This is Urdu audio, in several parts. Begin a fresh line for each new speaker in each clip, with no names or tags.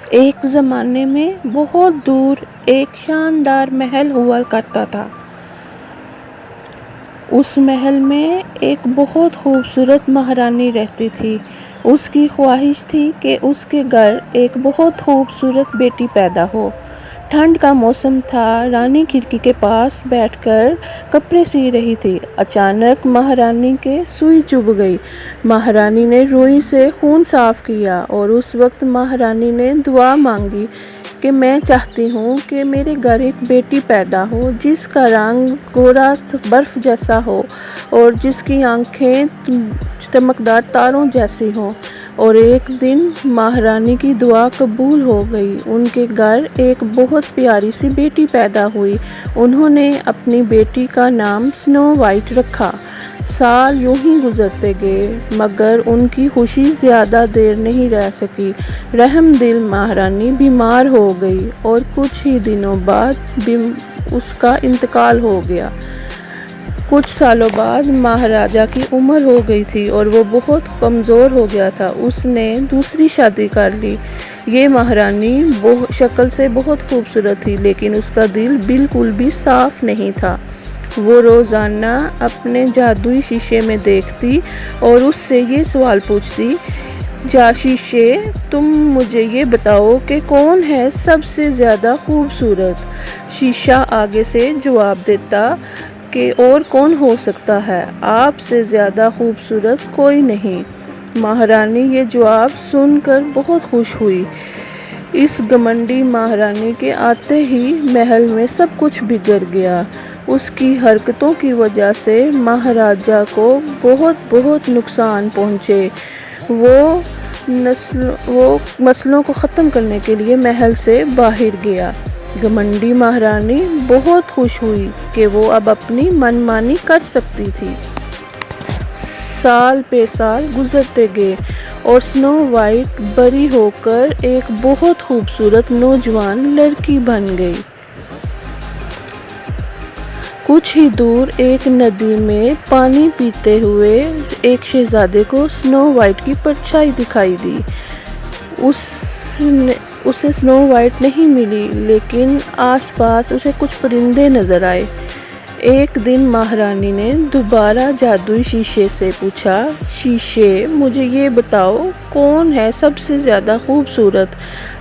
ایک زمانے میں بہت دور ایک شاندار محل ہوا کرتا تھا۔ اس محل میں ایک بہت خوبصورت مہارانی رہتی تھی۔ اس کی خواہش تھی کہ اس کے گھر ایک بہت خوبصورت بیٹی پیدا ہو۔ ٹھنڈ کا موسم تھا، رانی کھڑکی کے پاس بیٹھ کر کپڑے سی رہی تھی۔ اچانک مہارانی کے سوئی چبھ گئی۔ مہارانی نے روئی سے خون صاف کیا اور اس وقت مہارانی نے دعا مانگی کہ میں چاہتی ہوں کہ میرے گھر ایک بیٹی پیدا ہو جس کا رنگ گورا برف جیسا ہو اور جس کی آنکھیں چمکدار تاروں جیسی ہوں۔ اور ایک دن مہارانی کی دعا قبول ہو گئی۔ ان کے گھر ایک بہت پیاری سی بیٹی پیدا ہوئی۔ انہوں نے اپنی بیٹی کا نام سنو وائٹ رکھا۔ سال یوں ہی گزرتے گئے مگر ان کی خوشی زیادہ دیر نہیں رہ سکی۔ رحم دل مہارانی بیمار ہو گئی اور کچھ ہی دنوں بعد اس کا انتقال ہو گیا۔ کچھ سالوں بعد مہاراجا کی عمر ہو گئی تھی اور وہ بہت کمزور ہو گیا تھا۔ اس نے دوسری شادی کر لی۔ یہ مہارانی شکل سے بہت خوبصورت تھی لیکن اس کا دل بالکل بھی صاف نہیں تھا۔ وہ روزانہ اپنے جادوئی شیشے میں دیکھتی اور اس سے یہ سوال پوچھتی، شیشے تم مجھے یہ بتاؤ کہ کون ہے سب سے زیادہ خوبصورت؟ شیشہ آگے سے جواب دیتا کہ اور کون ہو سکتا ہے، آپ سے زیادہ خوبصورت کوئی نہیں۔ مہارانی یہ جواب سن کر بہت خوش ہوئی۔ اس گھمنڈی مہارانی کے آتے ہی محل میں سب کچھ بگڑ گیا۔ اس کی حرکتوں کی وجہ سے مہاراجا کو بہت نقصان پہنچے۔ وہ مسئلوں کو ختم کرنے کے لیے محل سے باہر گیا۔ گھمنڈی مہارانی بہت خوش ہوئی کہ وہ اب اپنی من مانی کر سکتی تھی۔ سال پہ سال گزرتے گئے اور سنو وائٹ بڑی ہو کر ایک بہت خوبصورت نوجوان لڑکی بن گئی۔ کچھ ہی دور ایک ندی میں پانی پیتے ہوئے ایک شہزادے کو سنو وائٹ کی پرچھائی دکھائی دی۔ اسے سنو وائٹ نہیں ملی لیکن آس پاس اسے کچھ پرندے نظر آئے۔ ایک دن مہارانی نے دوبارہ جادوئی شیشے سے پوچھا، شیشے مجھے یہ بتاؤ کون ہے سب سے زیادہ خوبصورت؟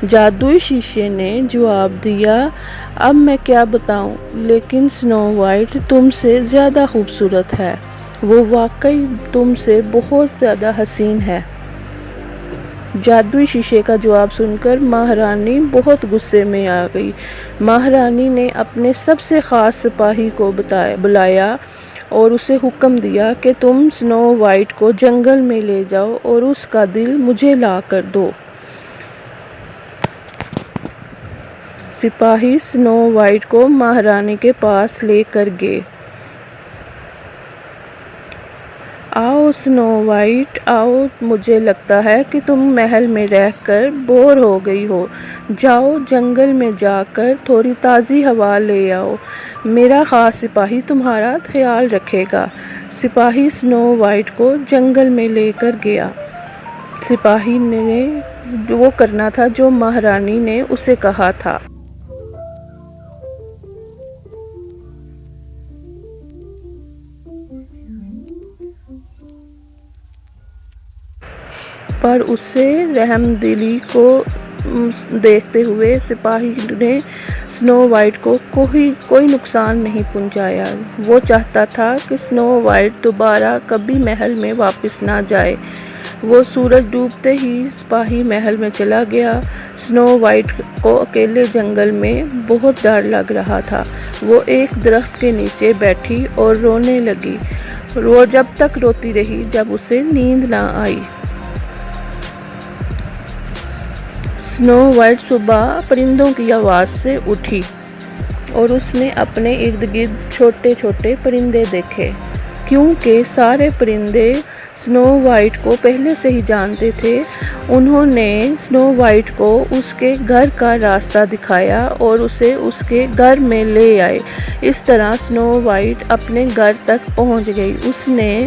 جادوئی شیشے نے جواب دیا، اب میں کیا بتاؤں لیکن سنو وائٹ تم سے زیادہ خوبصورت ہے۔ وہ واقعی تم سے بہت زیادہ حسین ہے۔ جادوئی شیشے کا جواب سن کر مہارانی بہت غصے میں آ گئی۔ مہارانی نے اپنے سب سے خاص سپاہی کو بلایا اور اسے حکم دیا کہ تم سنو وائٹ کو جنگل میں لے جاؤ اور اس کا دل مجھے لا کر دو۔ سپاہی سنو وائٹ کو مہارانی کے پاس لے کر گئے۔ آؤ سنو وائٹ آؤ، مجھے لگتا ہے کہ تم محل میں رہ کر بور ہو گئی ہو، جاؤ جنگل میں جا کر تھوڑی تازی ہوا لے آؤ، میرا خاص سپاہی تمہارا خیال رکھے گا۔ سپاہی سنو وائٹ کو جنگل میں لے کر گیا۔ سپاہی نے وہ کرنا تھا جو مہارانی نے اسے کہا تھا۔ پر اسے رحم دلی کو دیکھتے ہوئے سپاہی نے سنو وائٹ کو کوئی نقصان نہیں پہنچایا۔ وہ چاہتا تھا کہ سنو وائٹ دوبارہ کبھی محل میں واپس نہ جائے۔ وہ سورج ڈوبتے ہی سپاہی محل میں چلا گیا۔ سنو وائٹ کو اکیلے جنگل میں بہت ڈر لگ رہا تھا۔ وہ ایک درخت کے نیچے بیٹھی اور رونے لگی۔ وہ جب تک روتی رہی جب اسے نیند نہ آئی۔ سنو وائٹ صبح پرندوں کی آواز سے اٹھی اور اس نے اپنے ارد گرد چھوٹے چھوٹے پرندے دیکھے۔ کیونکہ سارے پرندے سنو وائٹ کو پہلے سے ہی جانتے تھے، انہوں نے سنو وائٹ کو اس کے گھر کا راستہ دکھایا اور اسے اس کے گھر میں لے آئے۔ اس طرح سنو وائٹ اپنے گھر تک پہنچ گئی۔ اس نے